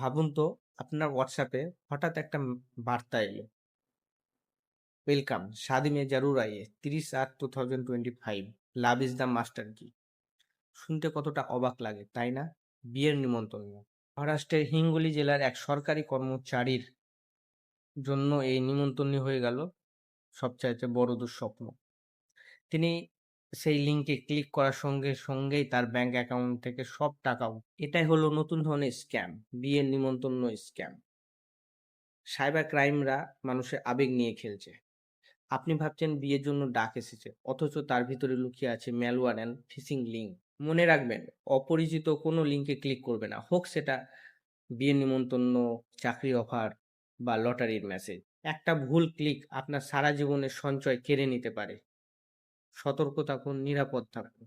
ভাবুন তো, আপনার হোয়াটসঅ্যাপে হঠাৎ একটা বার্তা এলো, ওয়েলকাম, শাদি মে জরুর আইয়ে, 30/8/2025, লাভ ইজ দ্য মাস্টার কি। শুনতে কতটা অবাক লাগে, তাই না? বিয়ের নিমন্ত্রণ। মহারাষ্ট্রের হিঙ্গোলি জেলার এক সরকারি কর্মচারীর জন্য এই নিমন্ত্রণই হয়ে গেল সবচাইতে বড় দুঃস্বপ্ন। তিনি সেই লিঙ্কে ক্লিক করার সঙ্গে সঙ্গেই তার ব্যাংক অ্যাকাউন্ট থেকে সব টাকা এটাই হলো নতুন ধরনের স্ক্যাম, বিয়ের নিমন্ত্রণ স্ক্যাম। সাইবার ক্রাইমরা মানুষের আবেগ নিয়ে খেলছে। আপনি ভাবছেন বিয়ের জন্য ডাক এসেছে, অথচ তার ভিতরে লুকিয়ে আছে ম্যালওয়্যার অ্যান্ড ফিশিং লিঙ্ক। মনে রাখবেন, অপরিচিত কোনো লিঙ্কে ক্লিক করবে না, হোক সেটা বিয়ের নিমন্ত্রণ, চাকরি অফার বা লটারির মেসেজ। একটা ভুল ক্লিক আপনার সারা জীবনের সঞ্চয় কেড়ে নিতে পারে। সতর্ক থাকুন, নিরাপদ থাকুন।